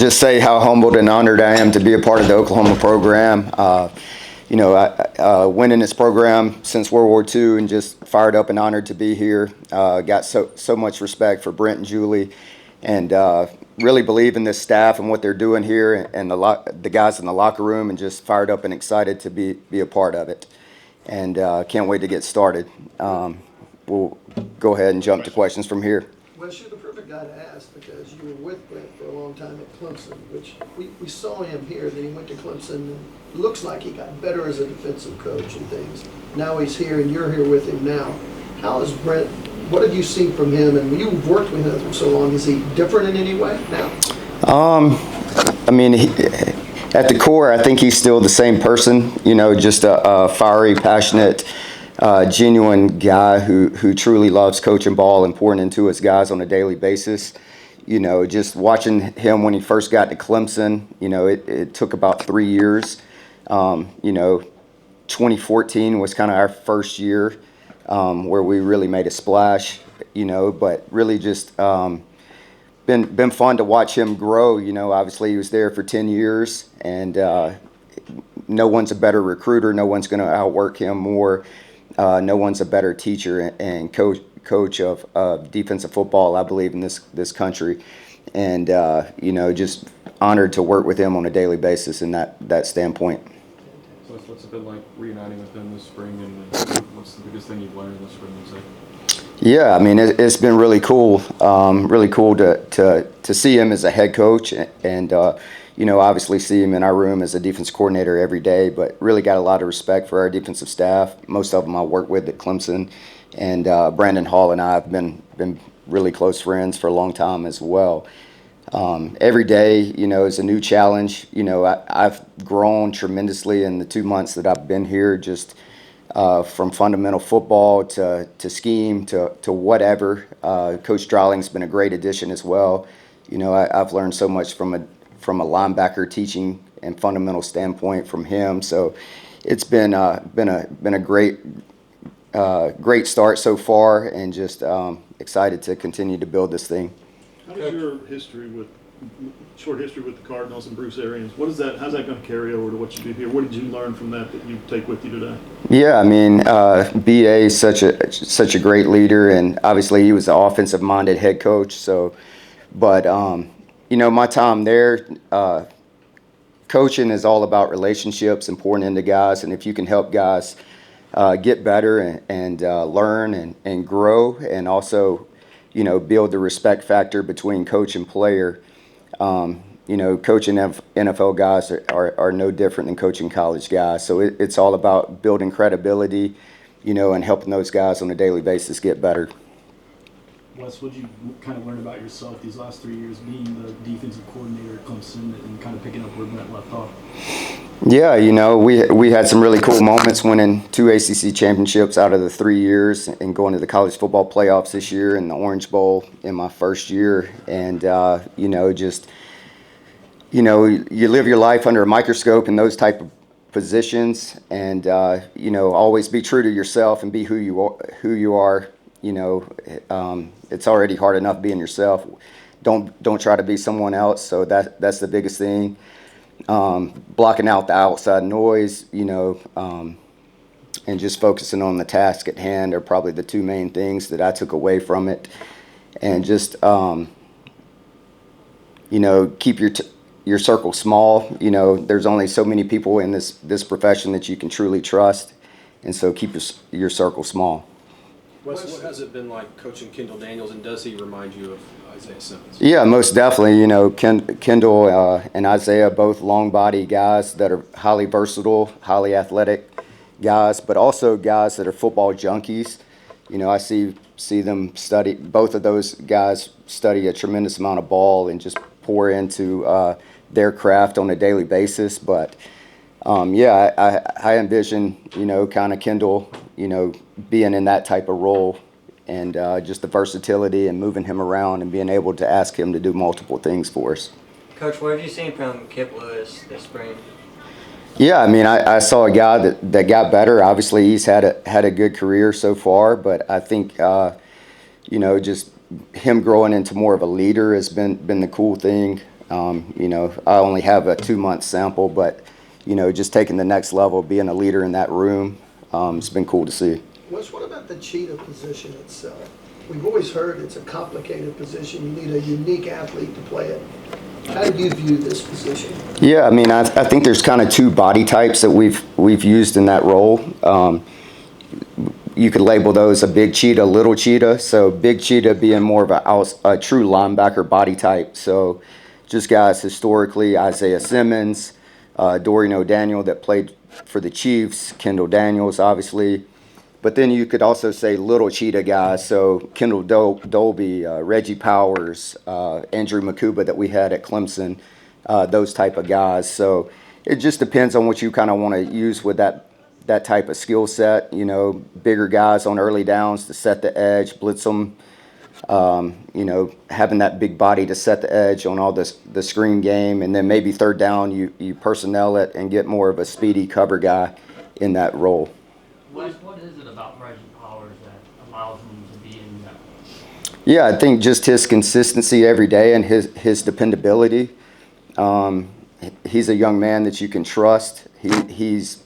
Just say how humbled and honored I am to be a part of the Oklahoma program. Winning this program since World War II, and just fired up and honored to be here. Got so much respect for Brent and Julie, and really believe in this staff and what they're doing here, and the guys in the locker room, and just fired up and excited to be a part of it. And can't wait to get started. We'll go ahead and jump to questions from here. Well, you're the perfect guy to ask because you were with Brent for a long time at Clemson, which we saw him here. Then he went to Clemson, and it looks like he got better as a defensive coach and things. Now he's here, and you're here with him now. How is Brent? What have you seen from him? And you've worked with him for so long. Is he different in any way now? At the core, I think he's still the same person. Just a fiery, passionate, genuine guy who truly loves coaching ball and pouring into his guys on a daily basis. Just watching him when he first got to Clemson, it took about 3 years. 2014 was kind of our first year where we really made a splash, but really just been fun to watch him grow. Obviously he was there for 10 years, and no one's a better recruiter. No one's going to outwork him more. No one's a better teacher and coach of defensive football, I believe, in this country. And, just honored to work with him on a daily basis in that standpoint. So what's it been like reuniting with him this spring, and what's the biggest thing you've learned this spring, would you say? Yeah, it's been really cool. Really cool to see him as a head coach, and obviously see him in our room as a defense coordinator every day. But really got a lot of respect for our defensive staff. Most of them I work with at Clemson, and Brandon Hall and I have been really close friends for a long time as well. Every day, is a new challenge. I've grown tremendously in the 2 months that I've been here. Just from fundamental football to scheme to whatever. Coach Dryling's been a great addition as well. I've learned so much from a linebacker teaching and fundamental standpoint from him. So it's been a great start so far, and just excited to continue to build this thing. How does your short history with the Cardinals and Bruce Arians, how's that going to carry over to what you do here? What did you learn from that you take with you today? Yeah, BA is such a great leader, and obviously he was an offensive-minded head coach. So, but my time there, coaching is all about relationships and pouring into guys, and if you can help guys get better and learn and grow, and also build the respect factor between coach and player. Coaching NFL guys are no different than coaching college guys. So it's all about building credibility, and helping those guys on a daily basis get better. Wes, what did you kind of learn about yourself these last 3 years being the defensive coordinator at Clemson and kind of picking up where Brent left off? Yeah, we had some really cool moments, winning 2 ACC championships out of the 3 years, and going to the college football playoffs this year, and the Orange Bowl in my first year. And, you live your life under a microscope in those type of positions, and, always be true to yourself and be who you are. It's already hard enough being yourself. Don't try to be someone else. So that's the biggest thing. Blocking out the outside noise, and just focusing on the task at hand are probably the two main things that I took away from it. And just, keep your circle small. There's only so many people in this profession that you can truly trust, and so keep your circle small. Wes, what has it been like coaching Kendall Daniels, and does he remind you of Isaiah Simmons? Yeah, most definitely. Kendall and Isaiah, both long body guys that are highly versatile, highly athletic guys, but also guys that are football junkies. I see them study. Both of those guys study a tremendous amount of ball and just pour into their craft on a daily basis. But I envision kind of Kendall being in that type of role, and just the versatility and moving him around and being able to ask him to do multiple things for us. Coach, what have you seen from Kip Lewis this spring? Yeah, I saw a guy that got better. Obviously, he's had a good career so far, but I think just him growing into more of a leader has been the cool thing. You know, I only have a 2-month sample, but, you know, just taking the next level, being a leader in that room, it's been cool to see. Wes, what about the Cheetah position itself? We've always heard it's a complicated position. You need a unique athlete to play it. How do you view this position? Yeah, I mean, I think there's kind of 2 body types that we've used in that role. You could label those a big cheetah, little cheetah. So big cheetah being more of a true linebacker body type. So just guys historically, Isaiah Simmons, Dorian O'Daniel that played for the Chiefs, Kendall Daniels, obviously. But then you could also say little cheetah guys. So Kendall Dolby, Reggie Powers, Andrew Makuba that we had at Clemson, those type of guys. So it just depends on what you kind of want to use with that type of skill set. You know, bigger guys on early downs to set the edge, blitz them. You know, having that big body to set the edge on all the screen game, and then maybe third down you personnel it and get more of a speedy cover guy in that role. Wes, what is it about Reggie Powers that allows him to be in that? Yeah, I think just his consistency every day and his dependability. He's a young man that you can trust. He's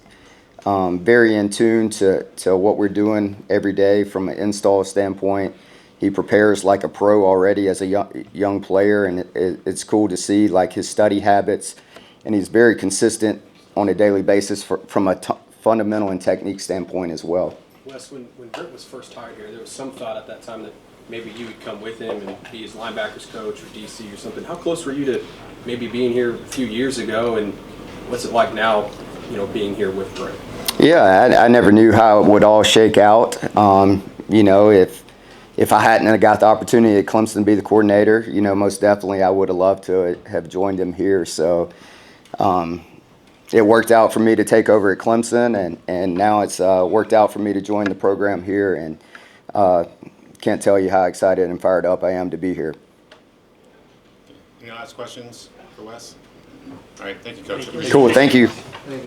very in tune to what we're doing every day from an install standpoint. He prepares like a pro already as a young player, and it's cool to see like his study habits, and he's very consistent on a daily basis from a fundamental and technique standpoint as well. Wes, when Brent was first hired here, there was some thought at that time that maybe you would come with him and be his linebackers coach or DC or something. How close were you to maybe being here a few years ago, and what's it like now, you know, being here with Brent? Yeah, I never knew how it would all shake out. You know, if I hadn't got the opportunity at Clemson to be the coordinator, you know, most definitely I would have loved to have joined him here. So it worked out for me to take over at Clemson, and now it's worked out for me to join the program here, and can't tell you how excited and fired up I am to be here. Any last questions for Wes? All right, thank you, Coach. Cool, thank you.